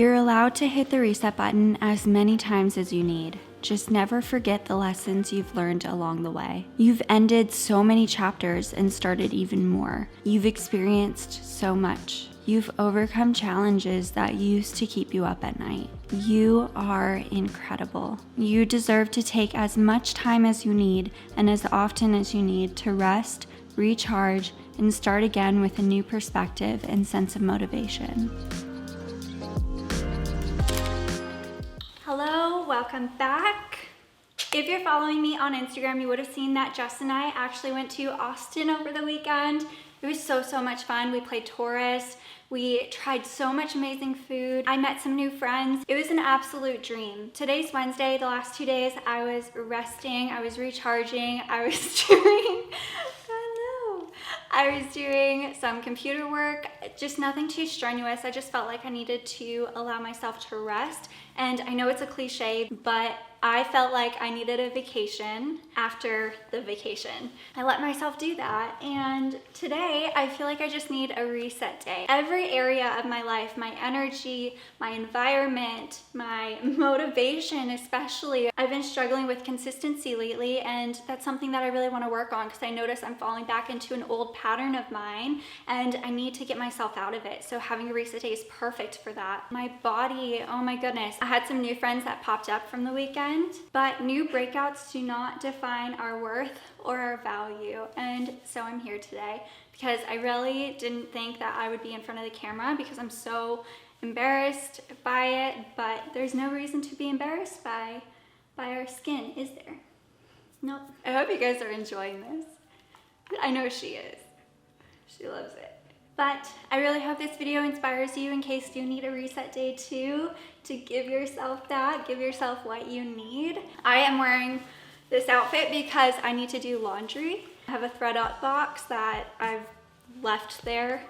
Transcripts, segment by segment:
You're allowed to hit the reset button as many times as you need. Just never forget the lessons you've learned along the way. You've ended so many chapters and started even more. You've experienced so much. You've overcome challenges that used to keep you up at night. You are incredible. You deserve to take as much time as you need and as often as you need to rest, recharge, and start again with a new perspective and sense of motivation. Hello, welcome back. If you're following me on Instagram, you would have seen that Jess and I actually went to Austin over the weekend. It was so much fun. We played tourist. We tried so much amazing food. I met some new friends. It was an absolute dream. Today's Wednesday. The last 2 days I was resting, I was recharging, I was doing some computer work, just nothing too strenuous. I just felt like I needed to allow myself to rest. And I know it's a cliche, but I felt like I needed a vacation after the vacation. I let myself do that, and today I feel like I just need a reset day. Every area of my life, my energy, my environment, my motivation especially, I've been struggling with consistency lately, and that's something that I really want to work on because I notice I'm falling back into an old pattern of mine and I need to get myself out of it. So having a reset day is perfect for that. My body, oh my goodness. I had some new friends that popped up from the weekend, but new breakouts do not define our worth or our value. And so I'm here today because I really didn't think that I would be in front of the camera because I'm so embarrassed by it, but there's no reason to be embarrassed by our skin, is there? Nope. I hope you guys are enjoying this. I know she is. She loves it. But I really hope this video inspires you in case you need a reset day too, to give yourself that, give yourself what you need. I am wearing this outfit because I need to do laundry. I have a thread up box that I've left there.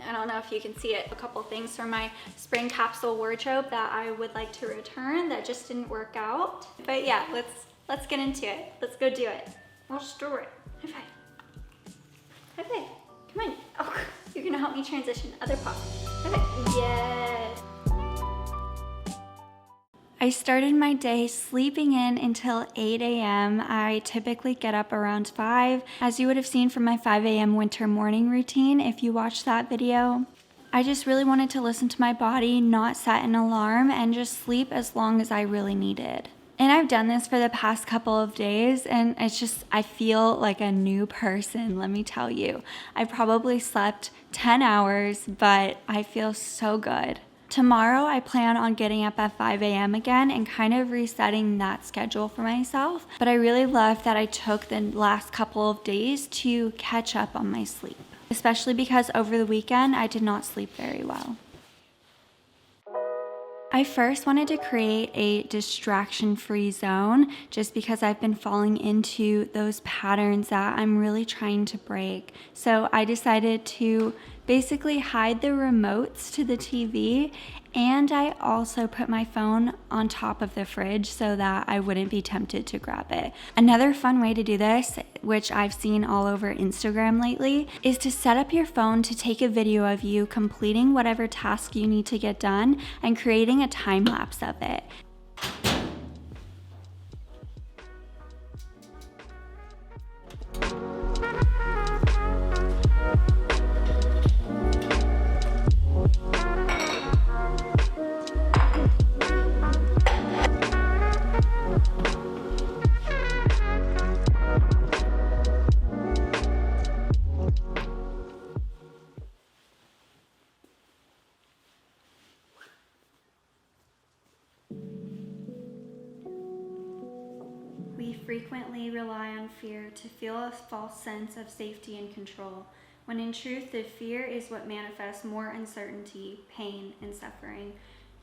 I don't know if you can see it. A couple things from my spring capsule wardrobe that I would like to return that just didn't work out. But yeah, let's get into it. Let's go do it. Let's do it. High five. High five. Come on. Oh, you're gonna help me transition. Other paw. Okay. Yes. I started my day sleeping in until 8 a.m. I typically get up around 5, as you would have seen from my 5 a.m. winter morning routine if you watched that video. I just really wanted to listen to my body, not set an alarm, and just sleep as long as I really needed. And I've done this for the past couple of days, and it's just, I feel like a new person, let me tell you. I probably slept 10 hours, but I feel so good. Tomorrow, I plan on getting up at 5 a.m. again and kind of resetting that schedule for myself. But I really love that I took the last couple of days to catch up on my sleep, especially because over the weekend, I did not sleep very well. I first wanted to create a distraction-free zone just because I've been falling into those patterns that I'm really trying to break. So I decided to basically hide the remotes to the TV, and I also put my phone on top of the fridge so that I wouldn't be tempted to grab it. Another fun way to do this, which I've seen all over Instagram lately, is to set up your phone to take a video of you completing whatever task you need to get done and creating a time lapse of it. We frequently rely on fear to feel a false sense of safety and control, when in truth the fear is what manifests more uncertainty, pain, and suffering.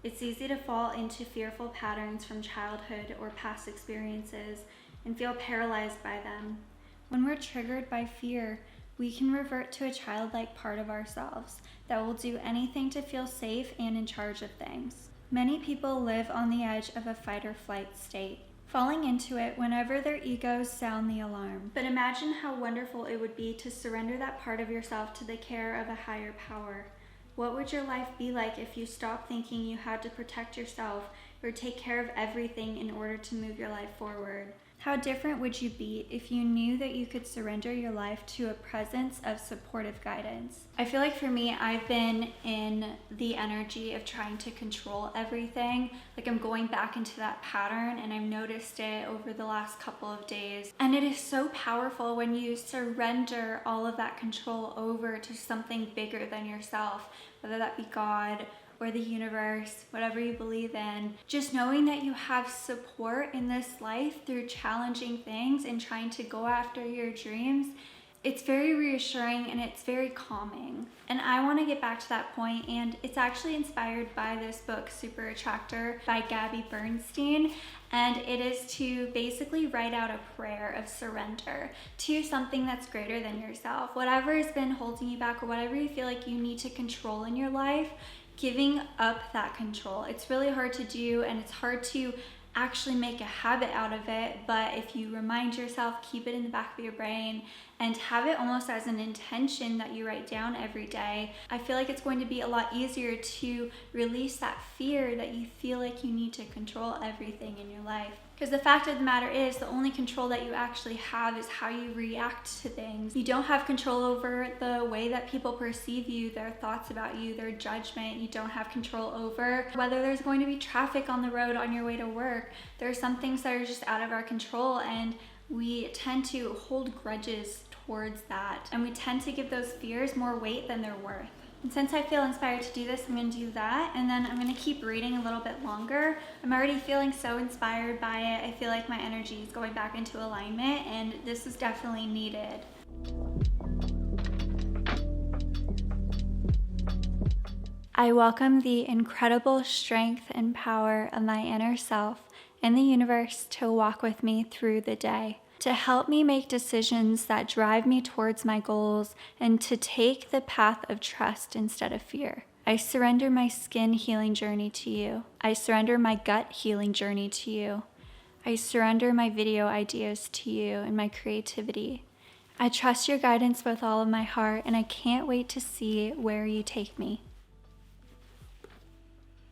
It's easy to fall into fearful patterns from childhood or past experiences and feel paralyzed by them. When we're triggered by fear, we can revert to a childlike part of ourselves that will do anything to feel safe and in charge of things. Many people live on the edge of a fight or flight state, falling into it whenever their egos sound the alarm. But imagine how wonderful it would be to surrender that part of yourself to the care of a higher power. What would your life be like if you stopped thinking you had to protect yourself or take care of everything in order to move your life forward? How different would you be if you knew that you could surrender your life to a presence of supportive guidance? I feel like for me, I've been in the energy of trying to control everything. Like I'm going back into that pattern, and I've noticed it over the last couple of days. And it is so powerful when you surrender all of that control over to something bigger than yourself, whether that be God or the universe, whatever you believe in. Just knowing that you have support in this life through challenging things and trying to go after your dreams, it's very reassuring and it's very calming. And I want to get back to that point, and it's actually inspired by this book, Super Attractor by Gabby Bernstein. And it is to basically write out a prayer of surrender to something that's greater than yourself. Whatever has been holding you back or whatever you feel like you need to control in your life, giving up that control. It's really hard to do, and it's hard to actually make a habit out of it, but if you remind yourself, keep it in the back of your brain and have it almost as an intention that you write down every day, I feel like it's going to be a lot easier to release that fear that you feel like you need to control everything in your life. Because the fact of the matter is, the only control that you actually have is how you react to things. You don't have control over the way that people perceive you, their thoughts about you, their judgment. You don't have control over whether there's going to be traffic on the road on your way to work. There are some things that are just out of our control, and we tend to hold grudges towards that. And we tend to give those fears more weight than they're worth. And since I feel inspired to do this, I'm going to do that, and then I'm going to keep reading a little bit longer. I'm already feeling so inspired by it. I feel like my energy is going back into alignment, and this is definitely needed. I welcome the incredible strength and power of my inner self and the universe to walk with me through the day, to help me make decisions that drive me towards my goals, and to take the path of trust instead of fear. I surrender my skin healing journey to you. I surrender my gut healing journey to you. I surrender my video ideas to you and my creativity. I trust your guidance with all of my heart, and I can't wait to see where you take me.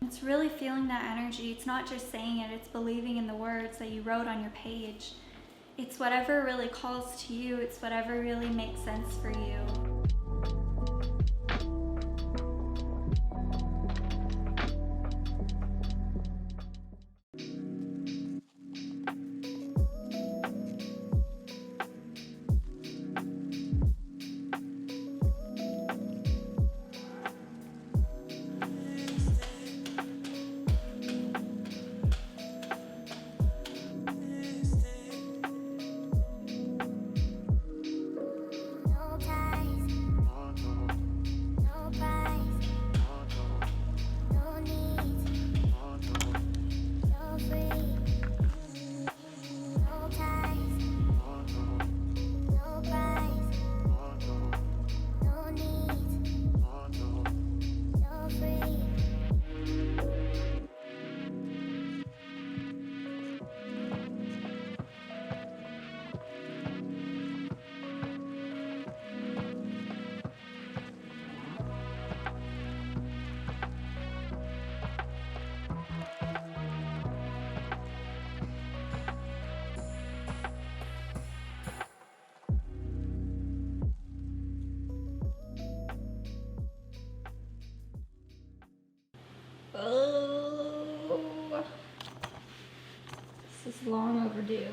It's really feeling that energy. It's not just saying it, it's believing in the words that you wrote on your page. It's whatever really calls to you. It's whatever really makes sense for you. Oh, this is long overdue.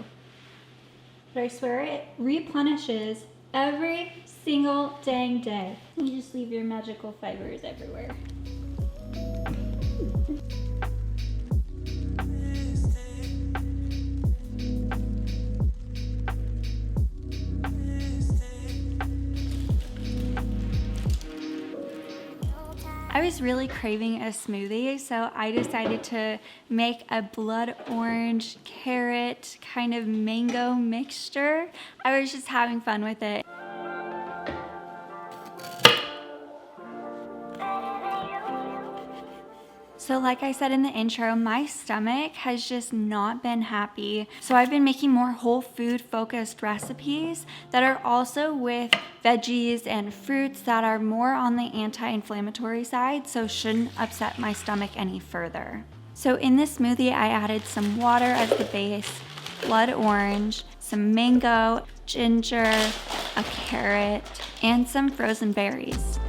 But I swear it replenishes every single dang day. You just leave your magical fibers everywhere. I was really craving a smoothie, so I decided to make a blood orange, carrot, kind of mango mixture. I was just having fun with it. So like I said in the intro, my stomach has just not been happy. So I've been making more whole food focused recipes that are also with veggies and fruits that are more on the anti-inflammatory side, so shouldn't upset my stomach any further. So in this smoothie, I added some water as the base, blood orange, some mango, ginger, a carrot, and some frozen berries.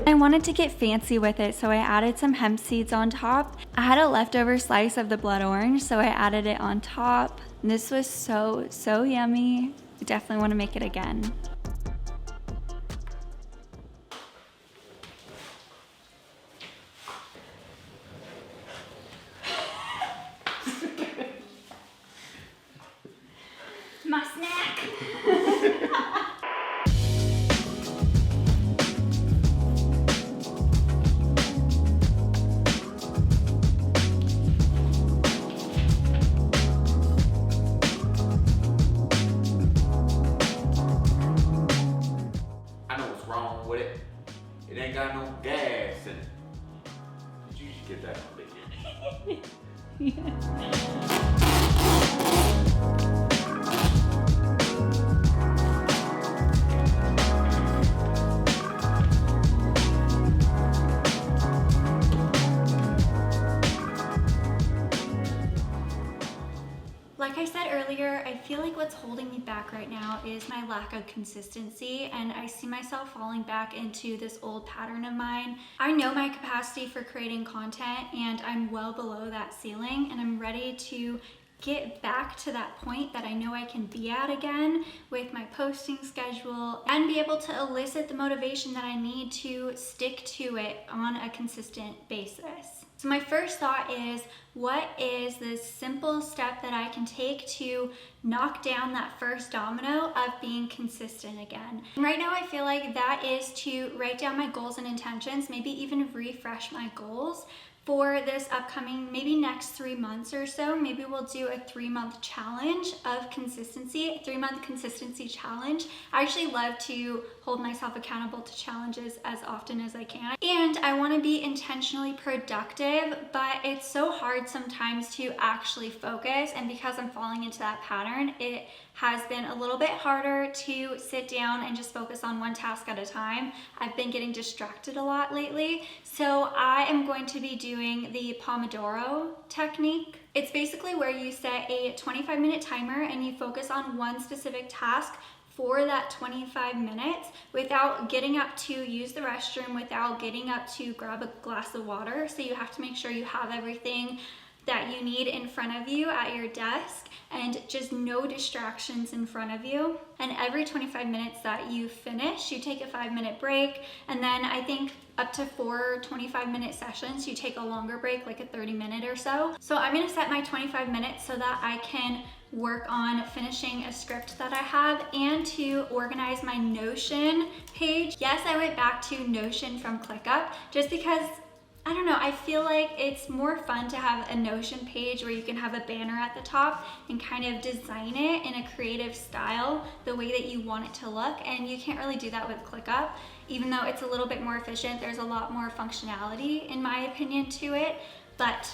I wanted to get fancy with it, so I added some hemp seeds on top. I had a leftover slice of the blood orange, so I added it on top. This was so yummy. I definitely want to make it again. My snack. It ain't got no gas in it. Did you just get that from me? Like I said earlier, I feel like what's holding me back right now is my lack of consistency, and I see myself falling back into this old pattern of mine. I know my capacity for creating content, and I'm well below that ceiling, and I'm ready to get back to that point that I know I can be at again with my posting schedule and be able to elicit the motivation that I need to stick to it on a consistent basis. So my first thought is, what is this simple step that I can take to knock down that first domino of being consistent again? And right now I feel like that is to write down my goals and intentions, maybe even refresh my goals for this upcoming, maybe next 3 months or so. Maybe we'll do a 3-month challenge of consistency, a 3-month consistency challenge. I actually love to hold myself accountable to challenges as often as I can. And I wanna be intentionally productive, but it's so hard sometimes to actually focus. And because I'm falling into that pattern, it has been a little bit harder to sit down and just focus on one task at a time. I've been getting distracted a lot lately. So I am going to be doing the Pomodoro technique. It's basically where you set a 25-minute timer and you focus on one specific task for that 25 minutes without getting up to use the restroom, without getting up to grab a glass of water. So you have to make sure you have everything that you need in front of you at your desk and just no distractions in front of you. And every 25 minutes that you finish, you take a 5-minute break. And then I think up to 4 25-minute sessions, you take a longer break, like a 30-minute or so. So I'm gonna set my 25 minutes so that I can work on finishing a script that I have and to organize my Notion page. Yes, I went back to Notion from ClickUp just because I don't know, I feel like it's more fun to have a Notion page where you can have a banner at the top and kind of design it in a creative style, the way that you want it to look. And you can't really do that with ClickUp. Even though it's a little bit more efficient, there's a lot more functionality, in my opinion, to it. But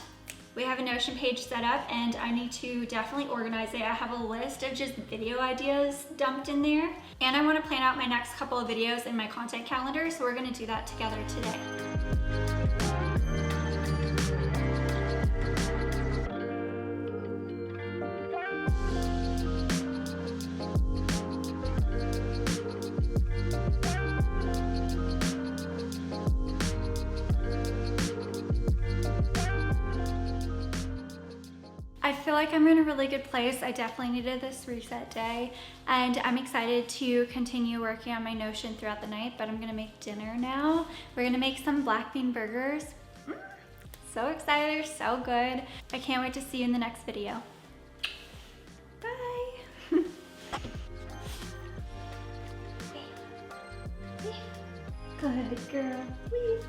we have a Notion page set up and I need to definitely organize it. I have a list of just video ideas dumped in there. And I want to plan out my next couple of videos in my content calendar, so we're going to do that together today. I feel like I'm in a really good place. I definitely needed this reset day, and I'm excited to continue working on my Notion throughout the night, but I'm gonna make dinner now. We're gonna make some black bean burgers. So excited, they're so good. I can't wait to see you in the next video. Bye. Good girl. Whee.